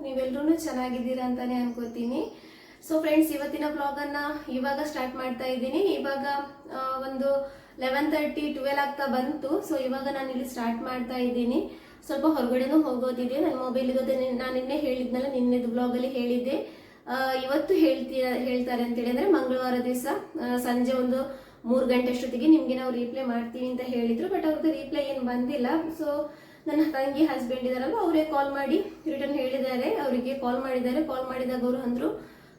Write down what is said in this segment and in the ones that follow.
ನೀವೆಲ್ಲರೂ ಚೆನ್ನಾಗಿದ್ದೀರಾ ಅಂತಾನೆ ಅನ್ಕೋತೀನಿ. ಸೊ ಫ್ರೆಂಡ್ಸ್, ಇವತ್ತಿನ ಬ್ಲಾಗನ್ನು ಇವಾಗ ಸ್ಟಾರ್ಟ್ ಮಾಡ್ತಾ ಇದ್ದೀನಿ. ಇವಾಗ ಒಂದು 11:30 12 ಆಗ್ತಾ ಬಂತು. ಸೊ ಇವಾಗ ನಾನು ಇಲ್ಲಿ ಸ್ಟಾರ್ಟ್ ಮಾಡ್ತಾ ಇದ್ದೀನಿ. ಸ್ವಲ್ಪ ಹೊರಗಡೆನೂ ಹೋಗೋದಿದೆ. ನನ್ನ ಮೊಬೈಲ್ ಇರೋದೇ ನಾನು ನಿನ್ನೆ ಹೇಳಿದ್ನಲ್ಲ, ನಿನ್ನೆದು ಬ್ಲಾಗಲ್ಲಿ ಹೇಳಿದ್ದೆ. ಇವತ್ತು ಹೇಳ್ತಾರೆ ಅಂತೇಳಿ, ಅಂದರೆ ಮಂಗಳವಾರ ದಿವಸ ಸಂಜೆ ಒಂದು 3 ಗಂಟೆ ಅಷ್ಟೊತ್ತಿಗೆ ನಿಮಗೆ ನಾವು ರೀಪ್ಲೈ ಮಾಡ್ತೀವಿ ಅಂತ ಹೇಳಿದ್ರು. ಬಟ್ ಅವ್ರದ್ದು ರೀಪ್ಲೈ ಏನು ಬಂದಿಲ್ಲ. ಸೊ ನನ್ನ ತಂಗಿ ಹಸ್ಬೆಂಡ್ ಇದಾರಲ್ಲ, ಅವರೇ ಕಾಲ್ ಮಾಡಿ ರಿಟರ್ನ್ ಹೇಳಿದ್ದಾರೆ. ಅವರಿಗೆ ಕಾಲ್ ಮಾಡಿದಾಗ ಅವರು ಅಂದರು,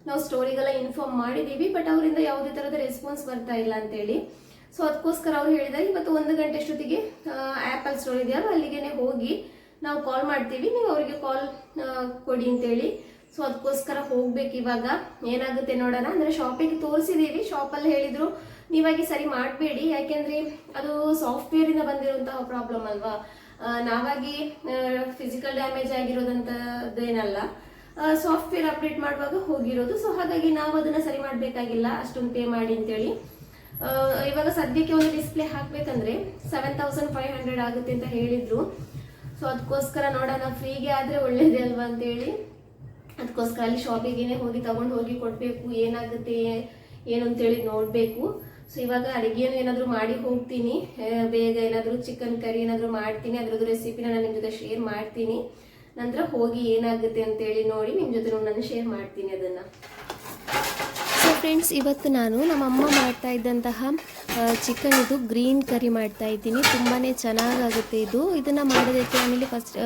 ನಾವು ಸ್ಟೋರಿಗೆಲ್ಲ ಇನ್ಫಾರ್ಮ್ ಮಾಡಿದ್ದೀವಿ, ಬಟ್ ಅವರಿಂದ ಯಾವುದೇ ಥರದ ರೆಸ್ಪಾನ್ಸ್ ಬರ್ತಾ ಇಲ್ಲ ಅಂತೇಳಿ. ಸೊ ಅದಕ್ಕೋಸ್ಕರ ಅವ್ರು ಹೇಳಿದ್ದಾರೆ, ಇವತ್ತು 1 ಗಂಟೆ ಅಷ್ಟೊತ್ತಿಗೆ ಆ್ಯಪಲ್ ಸ್ಟೋರ್ ಇದೆಯಲ್ಲ, ಅಲ್ಲಿಗೆ ಹೋಗಿ ನಾವು ಕಾಲ್ ಮಾಡ್ತೀವಿ, ನೀವು ಅವರಿಗೆ ಕಾಲ್ ಕೊಡಿ ಅಂತೇಳಿ. ಸೊ ಅದಕ್ಕೋಸ್ಕರ ಹೋಗ್ಬೇಕು. ಇವಾಗ ಏನಾಗುತ್ತೆ ನೋಡೋಣ. ಅಂದರೆ ಶಾಪಿಗೆ ತೋರಿಸಿದ್ದೀವಿ, ಶಾಪಲ್ಲಿ ಹೇಳಿದರು ನೀವಾಗಿ ಸರಿ ಮಾಡಬೇಡಿ, ಯಾಕೆಂದರೆ ಅದು ಸಾಫ್ಟ್ವೇರಿಂದ ಬಂದಿರುವಂತಹ ಪ್ರಾಬ್ಲಮ್ ಅಲ್ವಾ, ನಾವಾಗಿ ಫಿಸಿಕಲ್ ಡ್ಯಾಮೇಜ್ ಆಗಿರೋದಂಥದ್ದೇನಲ್ಲ, ಸಾಫ್ಟ್ವೇರ್ ಅಪ್ಡೇಟ್ ಮಾಡುವಾಗ ಹೋಗಿರೋದು. ಸೊ ಹಾಗಾಗಿ ನಾವು ಅದನ್ನು ಸರಿ ಮಾಡಬೇಕಾಗಿಲ್ಲ, ಅಷ್ಟೊಂದು ಪೇ ಮಾಡಿ ಅಂತೇಳಿ. ಇವಾಗ ಸದ್ಯಕ್ಕೆ ಒಂದು ಡಿಸ್ಪ್ಲೇ ಹಾಕಬೇಕಂದ್ರೆ 7500 ಆಗುತ್ತೆ ಅಂತ ಹೇಳಿದರು. ಸೊ ಅದಕ್ಕೋಸ್ಕರ ನೋಡೋಣ, ಫ್ರೀಗೆ ಆದರೆ ಒಳ್ಳೇದೇ ಅಲ್ವಾ ಅಂತೇಳಿ. ಅದಕ್ಕೋಸ್ಕರ ಅಲ್ಲಿ ಶಾಪಿಗೆ ಹೋಗಿ ತಗೊಂಡು ಹೋಗಿ ಕೊಡಬೇಕು, ಏನಾಗುತ್ತೆ ಏನು ಅಂತೇಳಿ ನೋಡಬೇಕು. ಸೊ ಇವಾಗ ಅಡುಗೆಯನ್ನು ಏನಾದರೂ ಮಾಡಿ ಹೋಗ್ತೀನಿ, ಬೇಗ ಏನಾದರೂ ಚಿಕನ್ ಕರಿ ಏನಾದರೂ ಮಾಡ್ತೀನಿ, ಅದರದ್ದು ರೆಸಿಪಿನ ನಾನು ನಿಮ್ಮ ಜೊತೆ ಶೇರ್ ಮಾಡ್ತೀನಿ. ನಂತರ ಹೋಗಿ ಏನಾಗುತ್ತೆ ಅಂತೇಳಿ ನೋಡಿ ನಿಮ್ಮ ಜೊತೆ ನಾನು ಶೇರ್ ಮಾಡ್ತೀನಿ ಅದನ್ನು. ಸೊ ಫ್ರೆಂಡ್ಸ್, ಇವತ್ತು ನಾನು ನಮ್ಮಮ್ಮ ಮಾಡ್ತಾ ಇದ್ದಂತಹ ಚಿಕನ್ ಇದು ಗ್ರೀನ್ ಕರಿ ಮಾಡ್ತಾ ಇದ್ದೀನಿ. ತುಂಬಾ ಚೆನ್ನಾಗಾಗುತ್ತೆ ಇದು. ಇದನ್ನು ಮಾಡೋದಕ್ಕೆ ನಾನಿಲ್ಲಿ ಫಸ್ಟ್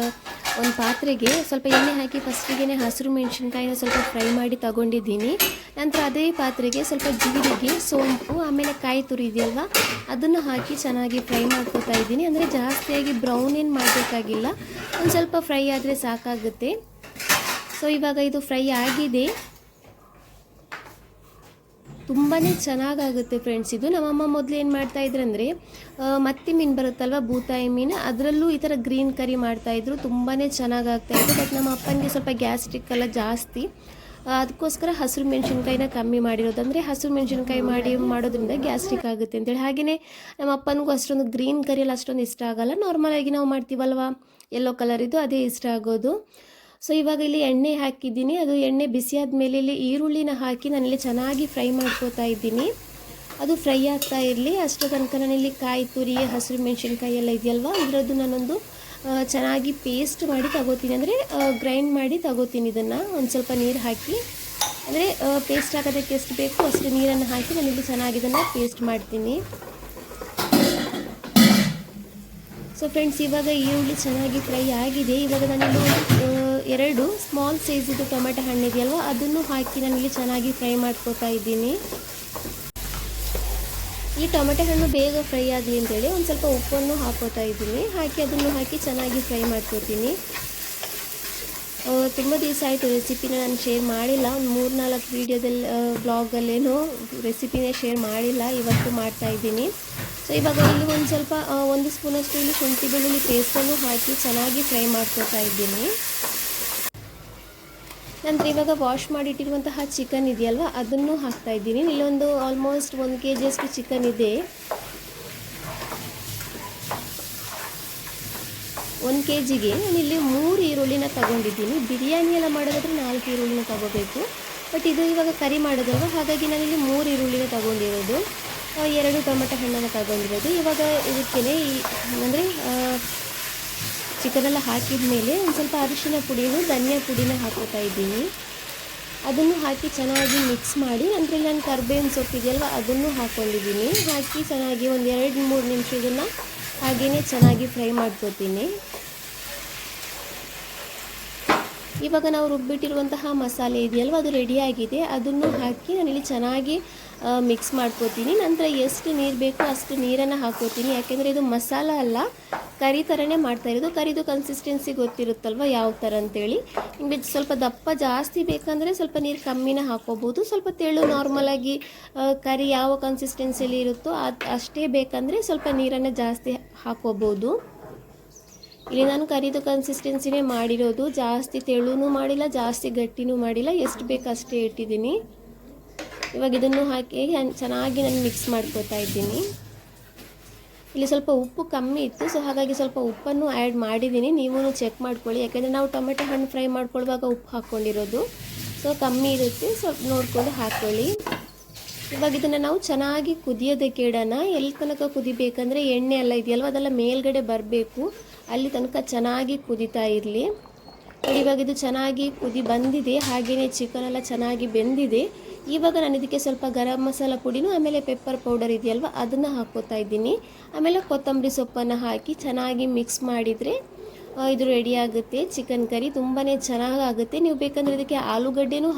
ಒಂದು ಪಾತ್ರೆಗೆ ಸ್ವಲ್ಪ ಎಣ್ಣೆ ಹಾಕಿ ಫಸ್ಟಿಗೆ ಹಸಿರು ಮೆಣಸಿನ್ಕಾಯಿನ ಸ್ವಲ್ಪ ಫ್ರೈ ಮಾಡಿ ತಗೊಂಡಿದ್ದೀನಿ. ನಂತರ ಅದೇ ಪಾತ್ರೆಗೆ ಸ್ವಲ್ಪ ಜೀರಿಗೆ, ಸೋಂಪು, ಆಮೇಲೆ ಕಾಯಿ ತುರಿ ಇದೆಯಲ್ವ, ಅದನ್ನು ಹಾಕಿ ಚೆನ್ನಾಗಿ ಫ್ರೈ ಮಾಡ್ಕೊತಾ ಇದ್ದೀನಿ. ಅಂದರೆ ಜಾಸ್ತಿಯಾಗಿ ಬ್ರೌನ್ ಏನು ಮಾಡಬೇಕಾಗಿಲ್ಲ, ಒಂದು ಸ್ವಲ್ಪ ಫ್ರೈ ಆದರೆ ಸಾಕಾಗುತ್ತೆ. ಸೊ ಇವಾಗ ಇದು ಫ್ರೈ ಆಗಿದೆ, ತುಂಬಾ ಚೆನ್ನಾಗಾಗುತ್ತೆ ಫ್ರೆಂಡ್ಸ್ ಇದು. ನಮ್ಮಮ್ಮ ಮೊದಲು ಏನು ಮಾಡ್ತಾಯಿದ್ರು ಅಂದರೆ, ಮತ್ತಿ ಮೀನು ಬರುತ್ತಲ್ವ, ಬೂತಾಯಿ ಮೀನು, ಅದರಲ್ಲೂ ಈ ಥರ ಗ್ರೀನ್ ಕರಿ ಮಾಡ್ತಾಯಿದ್ರು. ತುಂಬಾ ಚೆನ್ನಾಗಾಗ್ತಾಯಿತ್ತು. ಬಟ್ ನಮ್ಮ ಅಪ್ಪನಿಗೆ ಸ್ವಲ್ಪ ಗ್ಯಾಸ್ಟ್ರಿಕ್ ಎಲ್ಲ ಜಾಸ್ತಿ, ಅದಕ್ಕೋಸ್ಕರ ಹಸಿರು ಮೆಣಸಿನ್ಕಾಯಿನ ಕಮ್ಮಿ ಮಾಡಿರೋದು. ಅಂದರೆ ಹಸಿರು ಮೆಣಸಿನ್ಕಾಯಿ ಮಾಡೋದ್ರಿಂದ ಗ್ಯಾಸ್ಟ್ರಿಕ್ ಆಗುತ್ತೆ ಅಂತೇಳಿ. ಹಾಗೆಯೇ ನಮ್ಮ ಅಪ್ಪನಿಗೂ ಅಷ್ಟೊಂದು ಗ್ರೀನ್ ಕರಿಯಲ್ಲಿ ಅಷ್ಟೊಂದು ಇಷ್ಟ ಆಗೋಲ್ಲ. ನಾರ್ಮಲಾಗಿ ನಾವು ಮಾಡ್ತೀವಲ್ವ ಯೆಲ್ಲೋ ಕಲರಿದ್ದು, ಅದೇ ಇಷ್ಟ ಆಗೋದು. ಸೊ ಇವಾಗ ಇಲ್ಲಿ ಎಣ್ಣೆ ಹಾಕಿದ್ದೀನಿ. ಅದು ಎಣ್ಣೆ ಬಿಸಿ ಆದಮೇಲೆ ಇಲ್ಲಿ ಈರುಳ್ಳಿನ ಹಾಕಿ ನಾನಿಲ್ಲಿ ಚೆನ್ನಾಗಿ ಫ್ರೈ ಮಾಡ್ಕೋತಾ ಇದ್ದೀನಿ. ಅದು ಫ್ರೈ ಆಗ್ತಾ ಇರಲಿ, ಅಷ್ಟೋ ತನಕ ನಾನಿಲ್ಲಿ ಕಾಯಿ ತುರಿ, ಹಸಿರು ಮೆಣಸಿನ್ಕಾಯಿ ಎಲ್ಲ ಇದೆಯಲ್ವ, ಇದರದ್ದು ನಾನೊಂದು ಚೆನ್ನಾಗಿ ಪೇಸ್ಟ್ ಮಾಡಿ ತಗೋತೀನಿ. ಅಂದರೆ ಗ್ರೈಂಡ್ ಮಾಡಿ ತಗೋತೀನಿ ಇದನ್ನು. ಒಂದು ಸ್ವಲ್ಪ ನೀರು ಹಾಕಿ, ಅಂದರೆ ಪೇಸ್ಟ್ ಹಾಕೋದಕ್ಕೆ ಎಷ್ಟು ಬೇಕು ಅಷ್ಟು ನೀರನ್ನು ಹಾಕಿ ನಾನಿಲ್ಲಿ ಚೆನ್ನಾಗಿ ಇದನ್ನು ಪೇಸ್ಟ್ ಮಾಡ್ತೀನಿ. ಸೊ ಫ್ರೆಂಡ್ಸ್, ಇವಾಗ ಈರುಳ್ಳಿ ಚೆನ್ನಾಗಿ ಫ್ರೈ ಆಗಿದೆ. ಇವಾಗ ನಾನಿಲ್ಲಿ 2 ಸ್ಮಾಲ್ ಸೈಜಿದು ಟೊಮೆಟೊ ಹಣ್ಣು ಇದೆಯಲ್ವ, ಅದನ್ನು ಹಾಕಿ ನಾನಿಲ್ಲಿ ಚೆನ್ನಾಗಿ ಫ್ರೈ ಮಾಡ್ಕೋತಾ ಇದ್ದೀನಿ. ಈ ಟೊಮೆಟೊ ಹಣ್ಣು ಬೇಗ ಫ್ರೈ ಆಗಲಿ ಅಂತೇಳಿ ಒಂದು ಸ್ವಲ್ಪ ಉಪ್ಪನ್ನು ಹಾಕೋತಾ ಇದ್ದೀನಿ. ಅದನ್ನು ಹಾಕಿ ಚೆನ್ನಾಗಿ ಫ್ರೈ ಮಾಡ್ಕೋತೀನಿ. ತುಂಬ ದಿವಸ ಆಯಿತು ರೆಸಿಪಿನ ನಾನು ಶೇರ್ ಮಾಡಿಲ್ಲ. ಒಂದು 3-4 ವೀಡಿಯೋದಲ್ಲಿ ಬ್ಲಾಗಲ್ಲೇನೋ ರೆಸಿಪಿನೇ ಶೇರ್ ಮಾಡಿಲ್ಲ, ಇವತ್ತು ಮಾಡ್ತಾಯಿದ್ದೀನಿ. ಸೊ ಇವಾಗ ಇಲ್ಲಿ ಒಂದು ಸ್ವಲ್ಪ 1 ಸ್ಪೂನಷ್ಟು ಇಲ್ಲಿ ಶುಂಠಿ ಬೆಳ್ಳುಳ್ಳಿ ಪೇಸ್ಟನ್ನು ಹಾಕಿ ಚೆನ್ನಾಗಿ ಫ್ರೈ ಮಾಡ್ಕೋತಾ ಇದ್ದೀನಿ. ನಂತರ ಇವಾಗ ವಾಶ್ ಮಾಡಿಟ್ಟಿರುವಂತಹ ಚಿಕನ್ ಇದೆಯಲ್ವ, ಅದನ್ನು ಹಾಕ್ತಾ ಇದ್ದೀನಿ. ಇಲ್ಲೊಂದು ಆಲ್ಮೋಸ್ಟ್ 1 kg ಚಿಕನ್ ಇದೆ. 1 kgಗೆ ನಾನಿಲ್ಲಿ 3 ಈರುಳ್ಳಿನ ತಗೊಂಡಿದ್ದೀನಿ. ಬಿರಿಯಾನಿ ಎಲ್ಲ ಮಾಡೋದಾದರೆ 4 ಈರುಳ್ಳಿನ ತಗೋಬೇಕು. ಬಟ್ ಇದು ಇವಾಗ ಕರಿ ಮಾಡೋದಲ್ವ, ಹಾಗಾಗಿ ನಾನಿಲ್ಲಿ 3 ಈರುಳ್ಳಿನ ತಗೊಂಡಿರೋದು, 2 ಟೊಮೆಟೊ ಹಣ್ಣನ್ನು ತಗೊಂಡಿರೋದು. ಇವಾಗ ಇದಕ್ಕೇ ಅಂದರೆ ಚಿಕನೆಲ್ಲ ಹಾಕಿದ ಮೇಲೆ ಒಂದು ಸ್ವಲ್ಪ ಅರಿಶಿನ ಪುಡಿಯನ್ನು, ಧನಿಯಾ ಪುಡಿನ ಹಾಕೋತಾ ಇದ್ದೀನಿ. ಅದನ್ನು ಹಾಕಿ ಚೆನ್ನಾಗಿ ಮಿಕ್ಸ್ ಮಾಡಿ, ನಂತರ ನಾನು ಕರ್ಬೇವಿನ ಸೊಪ್ಪು ಇದೆಯಲ್ವ, ಅದನ್ನು ಹಾಕ್ಕೊಂಡಿದ್ದೀನಿ. ಹಾಕಿ ಚೆನ್ನಾಗಿ ಒಂದು 2-3 ನಿಮಿಷ ಇದನ್ನು ಹಾಗೆಯೇ ಚೆನ್ನಾಗಿ ಫ್ರೈ ಮಾಡ್ಕೋತೀನಿ. ಇವಾಗ ನಾವು ರುಬ್ಬಿಟ್ಟಿರುವಂತಹ ಮಸಾಲೆ ಇದೆಯಲ್ವ, ಅದು ರೆಡಿಯಾಗಿದೆ. ಅದನ್ನು ಹಾಕಿ ನಾನಿಲ್ಲಿ ಚೆನ್ನಾಗಿ ಮಿಕ್ಸ್ ಮಾಡ್ಕೋತೀನಿ. ನಂತರ ಎಷ್ಟು ನೀರು ಬೇಕೋ ಅಷ್ಟು ನೀರನ್ನು ಹಾಕೋತೀನಿ. ಯಾಕೆಂದರೆ ಇದು ಮಸಾಲ ಅಲ್ಲ, ಕರಿ ಥರನೇ ಮಾಡ್ತಾಯಿರೋದು. ಕರಿದು ಕನ್ಸಿಸ್ಟೆನ್ಸಿ ಗೊತ್ತಿರುತ್ತಲ್ವ ಯಾವ ಥರ ಅಂತೇಳಿ. ನಿಮಗೆ ಸ್ವಲ್ಪ ದಪ್ಪ ಜಾಸ್ತಿ ಬೇಕಂದರೆ ಸ್ವಲ್ಪ ನೀರು ಕಮ್ಮಿನ ಹಾಕೋಬೋದು. ಸ್ವಲ್ಪ ತೆಳು ನಾರ್ಮಲಾಗಿ ಕರಿ ಯಾವ ಕನ್ಸಿಸ್ಟೆನ್ಸಿಯಲ್ಲಿ ಇರುತ್ತೋ ಅಷ್ಟೇ ಬೇಕಂದರೆ ಸ್ವಲ್ಪ ನೀರನ್ನು ಜಾಸ್ತಿ ಹಾಕೋಬೋದು. ಇಲ್ಲಿ ನಾನು ಕರಿದು ಕನ್ಸಿಸ್ಟೆನ್ಸಿನೇ ಮಾಡಿರೋದು, ಜಾಸ್ತಿ ತೆಳುನೂ ಮಾಡಿಲ್ಲ, ಜಾಸ್ತಿ ಗಟ್ಟಿನೂ ಮಾಡಿಲ್ಲ, ಎಷ್ಟು ಬೇಕು ಅಷ್ಟೇ ಇಟ್ಟಿದ್ದೀನಿ. ಇವಾಗ ಇದನ್ನು ಹಾಕಿ ಚೆನ್ನಾಗಿ ನಾನು ಮಿಕ್ಸ್ ಮಾಡ್ಕೋತಾ ಇದ್ದೀನಿ. ಇಲ್ಲಿ ಸ್ವಲ್ಪ ಉಪ್ಪು ಕಮ್ಮಿ ಇತ್ತು, ಸೊ ಹಾಗಾಗಿ ಸ್ವಲ್ಪ ಉಪ್ಪನ್ನು ಆ್ಯಡ್ ಮಾಡಿದ್ದೀನಿ. ನೀವು ಚೆಕ್ ಮಾಡ್ಕೊಳ್ಳಿ, ಯಾಕೆಂದರೆ ನಾವು ಟೊಮೆಟೊ ಹಣ್ಣು ಫ್ರೈ ಮಾಡ್ಕೊಳ್ಳುವಾಗ ಉಪ್ಪು ಹಾಕ್ಕೊಂಡಿರೋದು, ಸೊ ಕಮ್ಮಿ ಇರುತ್ತೆ, ಸ್ವಲ್ಪ ನೋಡಿಕೊಂಡು ಹಾಕ್ಕೊಳ್ಳಿ. ಇವಾಗ ಇದನ್ನು ನಾವು ಚೆನ್ನಾಗಿ ಕುದಿಯೋದಕ್ಕೆ ಇಡೋಣ. ಎಲ್ಲಿ ತನಕ ಕುದಿಬೇಕಂದ್ರೆ ಎಣ್ಣೆ ಎಲ್ಲ ಇದೆಯಲ್ವ ಅದೆಲ್ಲ ಮೇಲ್ಗಡೆ ಬರಬೇಕು, ಅಲ್ಲಿ ತನಕ ಚೆನ್ನಾಗಿ ಕುದಿತಾ ಇರಲಿ. ಇವಾಗ ಇದು ಚೆನ್ನಾಗಿ ಕುದಿ ಬಂದಿದೆ, ಹಾಗೆಯೇ ಚಿಕನ್ ಎಲ್ಲ ಚೆನ್ನಾಗಿ ಬೆಂದಿದೆ. ಇವಾಗ ನಾನು ಇದಕ್ಕೆ ಸ್ವಲ್ಪ ಗರಂ ಮಸಾಲ ಪುಡಿನೂ ಆಮೇಲೆ ಪೆಪ್ಪರ್ ಪೌಡರ್ ಇದೆಯಲ್ವ ಅದನ್ನು ಹಾಕ್ಕೋತಾ ಇದ್ದೀನಿ. ಆಮೇಲೆ ಕೊತ್ತಂಬರಿ ಸೊಪ್ಪನ್ನು ಹಾಕಿ ಚೆನ್ನಾಗಿ ಮಿಕ್ಸ್ ಮಾಡಿದರೆ ಇದು ರೆಡಿ ಆಗುತ್ತೆ. ಚಿಕನ್ ಕರಿ ತುಂಬಾ ಚೆನ್ನಾಗಾಗುತ್ತೆ. ನೀವು ಬೇಕಂದರೆ ಇದಕ್ಕೆ ಆಲೂಗಡ್ಡೆನೂ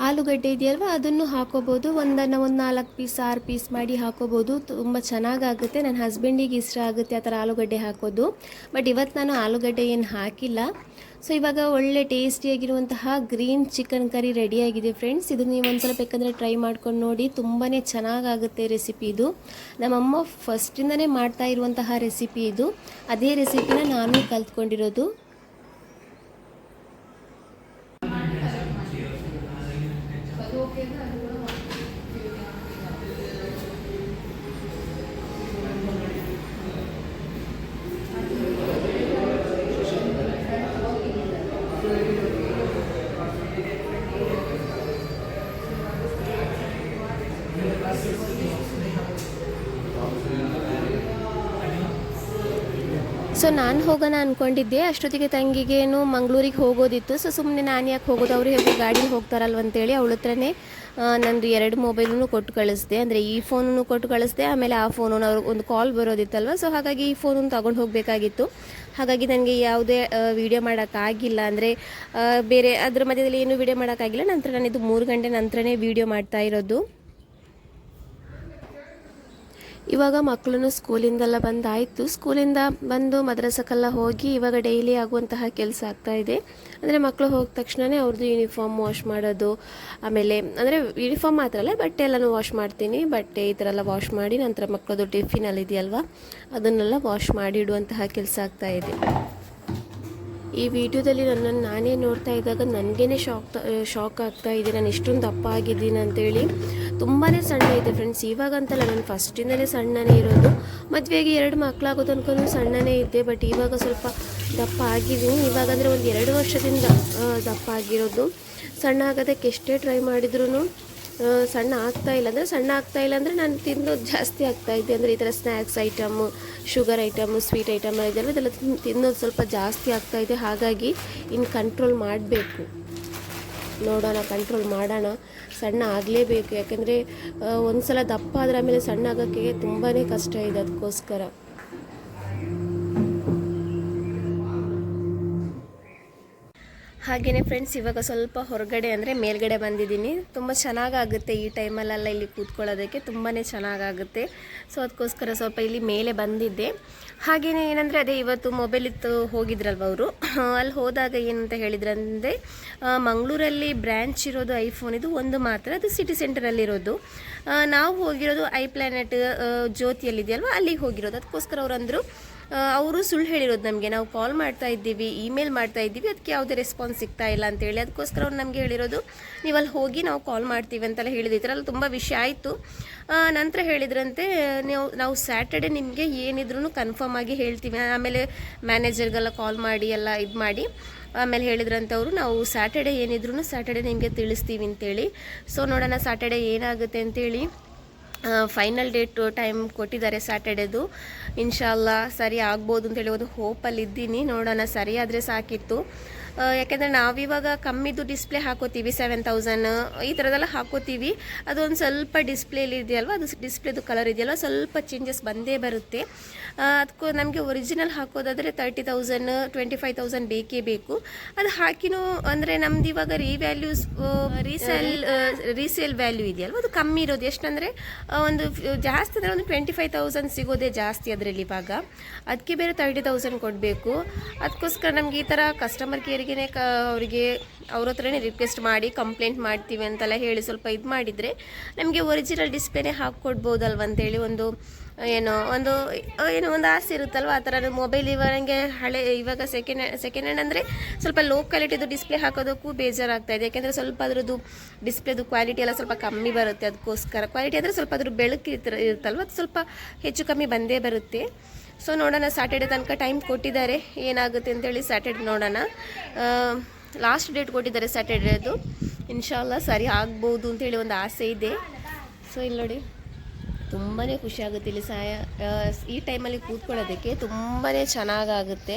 ಆಲೂಗಡ್ಡೆ ಇದೆಯಲ್ವ ಅದನ್ನು ಹಾಕೋಬೋದು. ಒಂದು 4 ಪೀಸ್ 6 ಪೀಸ್ ಮಾಡಿ ಹಾಕೋಬೋದು, ತುಂಬ ಚೆನ್ನಾಗಾಗುತ್ತೆ. ನನ್ನ ಹಸ್ಬೆಂಡಿಗೆ ಇಷ್ಟ ಆಗುತ್ತೆ ಆ ಥರ ಆಲೂಗಡ್ಡೆ ಹಾಕೋದು, ಬಟ್ ಇವತ್ತು ನಾನು ಆಲೂಗಡ್ಡೆ ಏನು ಹಾಕಿಲ್ಲ. ಸೊ ಇವಾಗ ಒಳ್ಳೆ ಟೇಸ್ಟಿಯಾಗಿರುವಂತಹ ಗ್ರೀನ್ ಚಿಕನ್ ಕರಿ ರೆಡಿಯಾಗಿದೆ ಫ್ರೆಂಡ್ಸ್. ಇದು ನೀವು ಒಂದ್ಸಲ ಬೇಕಂದರೆ ಟ್ರೈ ಮಾಡ್ಕೊಂಡು ನೋಡಿ, ತುಂಬಾ ಚೆನ್ನಾಗಾಗುತ್ತೆ ರೆಸಿಪಿ ಇದು. ನಮ್ಮಮ್ಮ ಫಸ್ಟಿಂದನೇ ಮಾಡ್ತಾ ಇರುವಂತಹ ರೆಸಿಪಿ ಇದು, ಅದೇ ರೆಸಿಪಿನ ನಾನು ಕಲ್ತ್ಕೊಂಡಿರೋದು. ಸೊ ನಾನು ಹೋಗೋಣ ಅಂದ್ಕೊಂಡಿದ್ದೆ, ಅಷ್ಟೊತ್ತಿಗೆ ತಂಗಿಗೇನು ಮಂಗಳೂರಿಗೆ ಹೋಗೋದಿತ್ತು. ಸೊ ಸುಮ್ಮನೆ ನಾನು ಯಾಕೆ ಹೋಗೋದು, ಅವರು ಹೇಗೆ ಗಾಡೀಲಿ ಹೋಗ್ತಾರಲ್ವಂತೇಳಿ ಅವಳ ಹತ್ರನೇ ನಂದು 2 ಮೊಬೈಲೂ ಕೊಟ್ಟು ಕಳಿಸ್ದೆ. ಅಂದರೆ ಈ ಫೋನನ್ನು ಕೊಟ್ಟು ಕಳಿಸ್ದೆ, ಆಮೇಲೆ ಆ ಫೋನನ್ನು ಅವ್ರಿಗೆ ಒಂದು ಕಾಲ್ ಬರೋದಿತ್ತಲ್ವ, ಸೊ ಹಾಗಾಗಿ ಈ ಫೋನನ್ನು ತೊಗೊಂಡು ಹೋಗಬೇಕಾಗಿತ್ತು. ಹಾಗಾಗಿ ನನಗೆ ಯಾವುದೇ ವೀಡಿಯೋ ಮಾಡೋಕ್ಕಾಗಿಲ್ಲ, ಅಂದರೆ ಬೇರೆ ಅದ್ರ ಮಧ್ಯದಲ್ಲಿ ಏನೂ ವೀಡಿಯೋ ಮಾಡೋಕ್ಕಾಗಿಲ್ಲ. ನಂತರ ನಾನು ಇದು 3 ಗಂಟೆ ನಂತರನೇ ವೀಡಿಯೋ ಮಾಡ್ತಾ ಇರೋದು. ಇವಾಗ ಮಕ್ಕಳನ್ನು ಸ್ಕೂಲಿಂದೆಲ್ಲ ಬಂದಾಯಿತು. ಸ್ಕೂಲಿಂದ ಬಂದು ಮದ್ರಸಕ್ಕೆಲ್ಲ ಹೋಗಿ ಇವಾಗ ಡೈಲಿ ಆಗುವಂತಹ ಕೆಲಸ ಆಗ್ತಾಯಿದೆ. ಅಂದರೆ ಮಕ್ಕಳು ಹೋದ ತಕ್ಷಣವೇ ಅವ್ರದ್ದು ಯೂನಿಫಾರ್ಮ್ ವಾಶ್ ಮಾಡೋದು, ಆಮೇಲೆ ಅಂದರೆ ಯೂನಿಫಾರ್ಮ್ ಮಾತ್ರ ಅಲ್ಲ ಬಟ್ಟೆ ಎಲ್ಲನೂ ವಾಶ್ ಮಾಡ್ತೀನಿ. ಬಟ್ಟೆ ಈ ಥರ ಎಲ್ಲ ವಾಶ್ ಮಾಡಿ ನಂತರ ಮಕ್ಕಳದು ಟಿಫಿನಲ್ಲಿ ಇದೆಯಲ್ವ ಅದನ್ನೆಲ್ಲ ವಾಶ್ ಮಾಡಿ ಇಡುವಂತಹ ಕೆಲಸ ಆಗ್ತಾಯಿದೆ. ಈ ವಿಡಿಯೋದಲ್ಲಿ ನನ್ನನ್ನು ನಾನೇ ನೋಡ್ತಾ ಇದ್ದಾಗ ನನಗೇ ಶಾಕ್ ಆಗ್ತಾ ಇದೆ, ನಾನು ಇಷ್ಟೊಂದು ದಪ್ಪ ಆಗಿದ್ದೀನಿ ಅಂತೇಳಿ. ತುಂಬಾ ಸಣ್ಣ ಇದೆ ಫ್ರೆಂಡ್ಸ್, ಇವಾಗಂತಲ್ಲ, ನಾನು ಫಸ್ಟಿಂದಲೇ ಸಣ್ಣನೇ ಇರೋದು. ಮದುವೆಗೆ 2 ಮಕ್ಕಳಾಗೋ ತನಕ ಸಣ್ಣನೇ ಇದ್ದೆ, ಬಟ್ ಇವಾಗ ಸ್ವಲ್ಪ ದಪ್ಪ ಆಗಿದ್ದೀನಿ. ಇವಾಗಂದರೆ ಒಂದು 2 ವರ್ಷದಿಂದ ದಪ್ಪ ಆಗಿರೋದು. ಸಣ್ಣ ಆಗೋದಕ್ಕೆ ಎಷ್ಟೇ ಟ್ರೈ ಮಾಡಿದ್ರೂ ಸಣ್ಣ ಆಗ್ತಾಯಿಲ್ಲ. ಅಂದರೆ ಸಣ್ಣ ಆಗ್ತಾಯಿಲ್ಲ ಅಂದರೆ ನಾನು ತಿನ್ನೋದು ಜಾಸ್ತಿ ಆಗ್ತಾಯಿದ್ದೆ. ಅಂದರೆ ಈ ಥರ snacks item, sugar item, sweet item ಇದೆಲ್ಲ ತಿನ್ನೋದು ಸ್ವಲ್ಪ ಜಾಸ್ತಿ ಆಗ್ತಾಯಿದೆ. ಹಾಗಾಗಿ ಇನ್ನು ಕಂಟ್ರೋಲ್ ಮಾಡಬೇಕು, ನೋಡೋಣ, ಕಂಟ್ರೋಲ್ ಮಾಡೋಣ. ಸಣ್ಣ ಆಗಲೇಬೇಕು, ಯಾಕೆಂದರೆ ಒಂದು ಸಲ ದಪ್ಪ ಆದರೆ ಆಮೇಲೆ ಸಣ್ಣ ಆಗೋಕ್ಕೆ ತುಂಬಾ ಕಷ್ಟ ಇದೆ. ಅದಕ್ಕೋಸ್ಕರ ಹಾಗೆಯೇ ಫ್ರೆಂಡ್ಸ್, ಇವಾಗ ಸ್ವಲ್ಪ ಹೊರಗಡೆ ಅಂದರೆ ಮೇಲ್ಗಡೆ ಬಂದಿದ್ದೀನಿ. ತುಂಬ ಚೆನ್ನಾಗಾಗುತ್ತೆ ಈ ಟೈಮಲ್ಲೆಲ್ಲ ಇಲ್ಲಿ ಕೂತ್ಕೊಳ್ಳೋದಕ್ಕೆ, ತುಂಬಾ ಚೆನ್ನಾಗಾಗುತ್ತೆ. ಸೊ ಅದಕ್ಕೋಸ್ಕರ ಸ್ವಲ್ಪ ಇಲ್ಲಿ ಮೇಲೆ ಬಂದಿದ್ದೆ. ಹಾಗೆಯೇ ಏನಂದರೆ ಅದೇ ಇವತ್ತು ಮೊಬೈಲ್ ಇತ್ತು ಹೋಗಿದ್ರಲ್ವ ಅವರು, ಅಲ್ಲಿ ಹೋದಾಗ ಏನಂತ ಹೇಳಿದ್ರಂದರೆ ಮಂಗಳೂರಲ್ಲಿ ಬ್ರ್ಯಾಂಚ್ ಇರೋದು ಐಫೋನ್ ಇದು ಒಂದು ಮಾತ್ರ, ಅದು ಸಿಟಿ ಸೆಂಟರಲ್ಲಿರೋದು. ನಾವು ಹೋಗಿರೋದು ಐ ಪ್ಲಾನೆಟ್ ಜ್ಯೋತಿಯಲ್ಲಿದೆಯಲ್ವ ಅಲ್ಲಿಗೆ ಹೋಗಿರೋದು. ಅದಕ್ಕೋಸ್ಕರ ಅವರಂದರು ಅವರು ಸುಳ್ಳು ಹೇಳಿರೋದು ನಮಗೆ, ನಾವು ಕಾಲ್ ಮಾಡ್ತಾ ಇದ್ದೀವಿ, ಇಮೇಲ್ ಮಾಡ್ತಾ ಇದ್ದೀವಿ, ಅದಕ್ಕೆ ಯಾವುದೇ ರೆಸ್ಪಾನ್ಸ್ ಸಿಗ್ತಾ ಇಲ್ಲ ಅಂತೇಳಿ. ಅದಕ್ಕೋಸ್ಕರ ಅವ್ರು ನಮಗೆ ಹೇಳಿರೋದು ನೀವು ಅಲ್ಲಿ ಹೋಗಿ ನಾವು ಕಾಲ್ ಮಾಡ್ತೀವಿ ಅಂತೆಲ್ಲ ಹೇಳಿದ್ರು. ಈ ಥರ ಎಲ್ಲ ತುಂಬ ವಿಷಯ ಆಯಿತು. ನಂತರ ಹೇಳಿದ್ರಂತೆ ನಾವು ಸ್ಯಾಟರ್ಡೆ ನಿಮಗೆ ಏನಿದ್ರು ಕನ್ಫರ್ಮ್ ಆಗಿ ಹೇಳ್ತೀವಿ, ಆಮೇಲೆ ಮ್ಯಾನೇಜರ್ಗೆಲ್ಲ ಕಾಲ್ ಮಾಡಿ ಎಲ್ಲ ಇದು ಮಾಡಿ ಆಮೇಲೆ ಹೇಳಿದ್ರಂತೆ ಅವರು, ನಾವು ಸ್ಯಾಟರ್ಡೆ ಏನಿದ್ರು ಸ್ಯಾಟರ್ಡೆ ನಿಮಗೆ ತಿಳಿಸ್ತೀವಿ ಅಂತೇಳಿ. ಸೊ ನೋಡೋಣ ಸ್ಯಾಟರ್ಡೆ ಏನಾಗುತ್ತೆ ಅಂತೇಳಿ. ಫೈನಲ್ ಡೇಟ್ ಟೈಮ್ ಕೊಟ್ಟಿದ್ದಾರೆ ಸ್ಯಾಟರ್ಡೇದು. ಇನ್ಶಾಲ್ಲಾ ಸರಿ ಆಗ್ಬೋದು ಅಂತೇಳಿ ಒಂದು ಹೋಪಲ್ಲಿದ್ದೀನಿ. ನೋಡೋಣ, ಸರಿ ಆದರೆ ಸಾಕಿತ್ತು. ಯಾಕೆಂದರೆ ನಾವಿವಾಗ ಕಮ್ಮಿದು ಡಿಸ್ಪ್ಲೇ ಹಾಕೋತೀವಿ, 7000 ಈ ಥರದ್ದೆಲ್ಲ ಹಾಕೋತೀವಿ. ಅದೊಂದು ಸ್ವಲ್ಪ ಡಿಸ್ಪ್ಲೇಲಿ ಇದೆಯಲ್ವ, ಅದು ಡಿಸ್ಪ್ಲೇದು ಕಲರ್ ಇದೆಯಲ್ವ ಸ್ವಲ್ಪ ಚೇಂಜಸ್ ಬಂದೇ ಬರುತ್ತೆ. ಅದಕ್ಕೂ ನಮಗೆ ಒರಿಜಿನಲ್ ಹಾಕೋದಾದರೆ 30,000 25,000 ಬೇಕೇ ಬೇಕು. ಅದು ಹಾಕಿನೂ ಅಂದರೆ ನಮ್ದು ಇವಾಗ ರೀಸೇಲ್ ವ್ಯಾಲ್ಯೂ ಇದೆಯಲ್ವ ಅದು ಕಮ್ಮಿ ಇರೋದು. ಎಷ್ಟಂದರೆ ಒಂದು ಜಾಸ್ತಿ ಅಂದರೆ ಒಂದು 25,000 ಸಿಗೋದೇ ಜಾಸ್ತಿ ಅದರಲ್ಲಿ ಇವಾಗ. ಅದಕ್ಕೆ ಬೇರೆ 30,000 ಕೊಡಬೇಕು. ಅದಕ್ಕೋಸ್ಕರ ನಮಗೆ ಈ ಥರ ಕಸ್ಟಮರ್ ಕೇರ್ ಅವರಿಗೆ ಅವ್ರ ಹತ್ರನೇ ರಿಕ್ವೆಸ್ಟ್ ಮಾಡಿ ಕಂಪ್ಲೇಂಟ್ ಮಾಡ್ತೀವಿ ಅಂತೆಲ್ಲ ಹೇಳಿ ಸ್ವಲ್ಪ ಇದು ಮಾಡಿದರೆ ನಮಗೆ ಒರಿಜಿನಲ್ ಡಿಸ್ಪ್ಲೇನೇ ಹಾಕ್ಕೊಡ್ಬೋದಲ್ವ ಅಂತೇಳಿ ಒಂದು ಒಂದು ಆಸೆ ಇರುತ್ತಲ್ವ. ಆ ಥರ ಮೊಬೈಲ್ ಇವಾಗ ಇವಾಗ ಸೆಕೆಂಡ್ ಹ್ಯಾಂಡ್ ಅಂದರೆ ಸ್ವಲ್ಪ ಲೋ ಕ್ವಾಲಿಟಿದು ಡಿಸ್ಪ್ಲೇ ಹಾಕೋದಕ್ಕೂ ಬೇಜಾರಾಗ್ತಾ ಇದೆ. ಯಾಕೆಂದರೆ ಸ್ವಲ್ಪ ಅದರದ್ದು ಡಿಸ್ಪ್ಲೇದು ಕ್ವಾಲಿಟಿ ಎಲ್ಲ ಸ್ವಲ್ಪ ಕಮ್ಮಿ ಬರುತ್ತೆ. ಅದಕ್ಕೋಸ್ಕರ ಕ್ವಾಲಿಟಿ ಅಂದರೆ ಸ್ವಲ್ಪ ಅದ್ರ ಬೆಳಕು ಇರುತ್ತಲ್ವ, ಅದು ಸ್ವಲ್ಪ ಹೆಚ್ಚು ಕಮ್ಮಿ ಬಂದೇ ಬರುತ್ತೆ. ಸೊ ನೋಡೋಣ, ಸ್ಯಾಟರ್ಡೆ ತನಕ ಟೈಮ್ ಕೊಟ್ಟಿದ್ದಾರೆ, ಏನಾಗುತ್ತೆ ಅಂತೇಳಿ ಸ್ಯಾಟರ್ಡೆ ನೋಡೋಣ. ಲಾಸ್ಟ್ ಡೇಟ್ ಕೊಟ್ಟಿದ್ದಾರೆ ಸ್ಯಾಟರ್ಡೇದು. ಇನ್ಶಾಲ್ಲ ಸರಿ ಆಗ್ಬೋದು ಅಂತೇಳಿ ಒಂದು ಆಸೆ ಇದೆ. ಸೊ ಇಲ್ಲಿ ನೋಡಿ, ತುಂಬಾ ಖುಷಿ ಆಗುತ್ತೆ ಇಲ್ಲಿ ಈ ಟೈಮಲ್ಲಿ ಕೂತ್ಕೊಳ್ಳೋದಕ್ಕೆ ತುಂಬಾ ಚೆನ್ನಾಗಾಗುತ್ತೆ.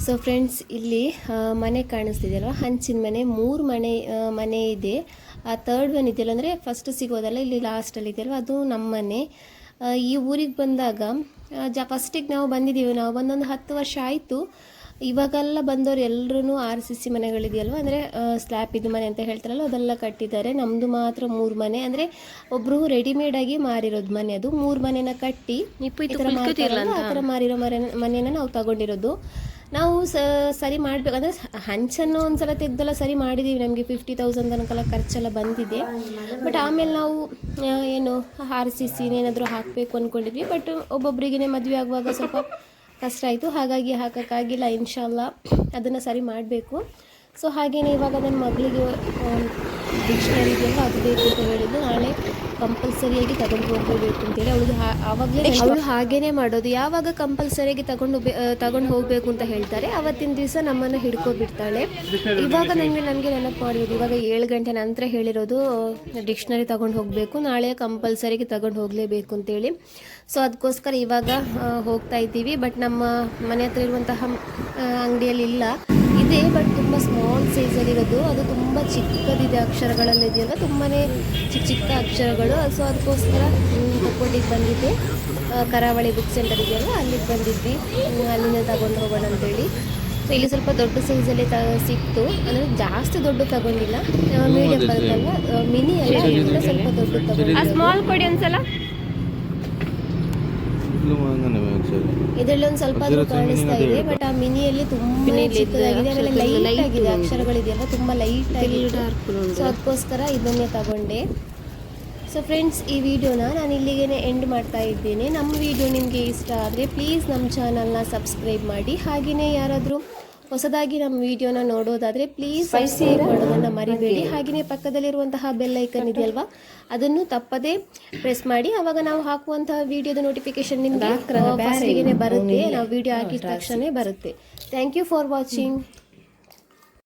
ಸೊ ಫ್ರೆಂಡ್ಸ್, ಇಲ್ಲಿ ಮನೆ ಕಾಣಿಸ್ತಿದೆಯಲ್ವ, ಹಂಚಿನ ಮನೆ. 3 ಮನೆ ಇದೆ. ಆ ಥರ್ಡ್ ಒನ್ ಇದೆಯಲ್ಲ, ಅಂದರೆ ಫಸ್ಟ್ ಸಿಗೋದಲ್ಲ, ಇಲ್ಲಿ ಲಾಸ್ಟಲ್ಲಿ ಇದೆಯಲ್ವ, ಅದು ನಮ್ಮ ಮನೆ. ಈ ಊರಿಗೆ ಬಂದಾಗ ಫಸ್ಟಿಗೆ ನಾವು ಬಂದಿದ್ದೀವಿ, ನಾವು ಬಂದೊಂದು 10 ವರ್ಷ ಆಯಿತು. ಇವಾಗೆಲ್ಲ ಬಂದವರು ಎಲ್ಲರೂ RCC ಮನೆಗಳಿದೆಯಲ್ವ, ಅಂದರೆ ಸ್ಲ್ಯಾಪ್ ಇದು ಮನೆ ಅಂತ ಹೇಳ್ತಾರಲ್ಲ, ಅದೆಲ್ಲ ಕಟ್ಟಿದ್ದಾರೆ. ನಮ್ಮದು ಮಾತ್ರ 3 ಮನೆ, ಅಂದರೆ ಒಬ್ಬರು ರೆಡಿಮೇಡಾಗಿ ಮಾರಿರೋದು ಮನೆ. ಅದು 3 ಮನೆನ ಕಟ್ಟಿ ಆ ಥರ ಮಾರಿರೋ ಮನೆನ ನಾವು ತಗೊಂಡಿರೋದು. ನಾವು ಸರಿ ಮಾಡಬೇಕಂದ್ರೆ ಹಂಚನ್ನು ಒಂದ್ಸಲ ತೆಗ್ದೆಲ್ಲ ಸರಿ ಮಾಡಿದ್ದೀವಿ. ನಮಗೆ 50,000 ತನಕ ಖರ್ಚೆಲ್ಲ ಬಂದಿದೆ. ಬಟ್ ಆಮೇಲೆ ನಾವು RCC ಏನಾದರೂ ಹಾಕಬೇಕು ಅಂದ್ಕೊಂಡಿದ್ವಿ. ಬಟ್ ಒಬ್ಬೊಬ್ಬರಿಗೆ ಮದುವೆ ಆಗುವಾಗ ಸ್ವಲ್ಪ ಕಷ್ಟ ಆಯಿತು, ಹಾಗಾಗಿ ಹಾಕೋಕ್ಕಾಗಿಲ್ಲ. ಇನ್ಶಾಲ್ಲ ಅದನ್ನು ಸರಿ ಮಾಡಬೇಕು. ಸೊ ಹಾಗೆಯೇ ಇವಾಗ ನನ್ನ ಮಗಳಿಗೆ ಡಿಕ್ಷನರಿ ಇದೆಯಲ್ಲ, ಅದು ಬೇಕು ಅಂತ ಹೇಳಿದ್ದು. ನಾಳೆ ಕಂಪಲ್ಸರಿಯಾಗಿ ತಗೊಂಡು ಹೋಗಬೇಕು ಅಂತೇಳಿ ಅವಳು ಹಾಗೇನೇ ಮಾಡೋದು. ಯಾವಾಗ ಕಂಪಲ್ಸರಿಯಾಗಿ ತಗೊಂಡು ಹೋಗಬೇಕು ಅಂತ ಹೇಳ್ತಾರೆ, ಅವತ್ತಿನ ದಿವಸ ನಮ್ಮನ್ನು ಹಿಡ್ಕೊಬಿಡ್ತಾಳೆ. ಇವಾಗ ನನಗೆ ನೆನಪು ಮಾಡಿರೋದು, ಇವಾಗ 7 ಗಂಟೆ ನಂತರ ಹೇಳಿರೋದು ಡಿಕ್ಷನರಿ ತಗೊಂಡು ಹೋಗಬೇಕು, ನಾಳೆ ಕಂಪಲ್ಸರಿಯಾಗಿ ತಗೊಂಡು ಹೋಗಲೇಬೇಕು ಅಂತೇಳಿ. ಸೊ ಅದಕ್ಕೋಸ್ಕರ ಇವಾಗ ಹೋಗ್ತಾ ಇದ್ದೀವಿ. ಬಟ್ ನಮ್ಮ ಮನೆ ಹತ್ರ ಇರುವಂತಹ ಅಂಗಡಿಯಲ್ಲಿ ಇಲ್ಲ, ಇದೆ, ಬಟ್ ತುಂಬ ಸ್ಮಾಲ್ ಸೈಜಲ್ಲಿರೋದು. ಅದು ತುಂಬ ಚಿಕ್ಕದಿದೆ, ಅಕ್ಷರಗಳಲ್ಲಿದೆಯಲ್ಲ, ತುಂಬಾ ಚಿಕ್ಕ ಅಕ್ಷರಗಳು. ಸೊ ಅದಕ್ಕೋಸ್ಕರ ತಗೊಂಡಿದ್ದು ಬಂದಿದ್ದೆ. ಕರಾವಳಿ ಬುಕ್ ಸೆಂಟರ್ ಇದೆಯಲ್ಲ, ಅಲ್ಲಿಗೆ ಬಂದಿದ್ವಿ. ಅಲ್ಲಿಂದ ತಗೊಂಡು ಹೋಗೋಣ ಅಂತೇಳಿ. ಸೊ ಇಲ್ಲಿ ಸ್ವಲ್ಪ ದೊಡ್ಡ ಸೈಜಲ್ಲಿ ಸಿಕ್ತು, ಅಂದರೆ ಜಾಸ್ತಿ ದೊಡ್ಡ ತಗೊಂಡಿಲ್ಲ, ಮೀಡಿಯಂ ಬರುತ್ತಲ್ಲ, ಮಿನಿ ಅಲ್ಲ, ಇದರಿಂದ ಸ್ವಲ್ಪ ದೊಡ್ಡ ತಗೊಂಡು. ಸ್ಮಾಲ್ ಕೊಡಿ ಒಂದ್ಸಲ. ಇದರಲ್ಲಿ ಒಂದು ಸ್ವಲ್ಪ ಕಾಣಿಸ್ತಾ ಇದೆ, ಬಟ್ ಆ ಮಿನಿಯಲ್ಲಿ ತುಂಬಾ ಚಿಕ್ಕದಾಗಿದೆ, ಆಮೇಲೆ ಲೈಟ್ ಆಗಿದೆ, ಅಕ್ಷರಗಳಿದೆಯಲ್ಲ ತುಂಬ ಲೈಟ್ ಆಗಿದೆ. ಸೊ ಅದಕ್ಕೋಸ್ಕರ ಇದನ್ನೇ ತಗೊಂಡೆ. ಸೊ ಫ್ರೆಂಡ್ಸ್, ಈ ವಿಡಿಯೋನ ನಾನು ಇಲ್ಲಿಗೆ ಎಂಡ್ ಮಾಡ್ತಾ ಇದ್ದೇನೆ. ನಮ್ಮ ವಿಡಿಯೋ ನಿಮಗೆ ಇಷ್ಟ ಆದರೆ ಪ್ಲೀಸ್ ನಮ್ಮ ಚಾನಲ್ನ ಸಬ್ಸ್ಕ್ರೈಬ್ ಮಾಡಿ. ಹಾಗೆಯೇ ಯಾರಾದರೂ ಹೊಸದಾಗಿ ನಮ್ಮ ವಿಡಿಯೋನ ನೋಡೋದಾದರೆ ಪ್ಲೀಸ್ ಸಬ್ಸ್ಕ್ರೈಬ್ ಮಾಡೋದನ್ನು ಮರಿಬೇಡಿ. ಹಾಗೆಯೇ ಪಕ್ಕದಲ್ಲಿರುವಂತಹ ಬೆಲ್ ಐಕನ್ ಇದೆಯಲ್ವಾ, ಅದನ್ನು ತಪ್ಪದೇ ಪ್ರೆಸ್ ಮಾಡಿ. ಆವಾಗ ನಾವು ಹಾಕುವಂತಹ ವಿಡಿಯೋದ ನೋಟಿಫಿಕೇಶನ್ ನಿಮಗೆ ಫಸ್ಟಿಗೆ ಬರುತ್ತೆ, ನಾವು ವಿಡಿಯೋ ಹಾಕಿದ ತಕ್ಷಣ ಬರುತ್ತೆ. Thank you for watching.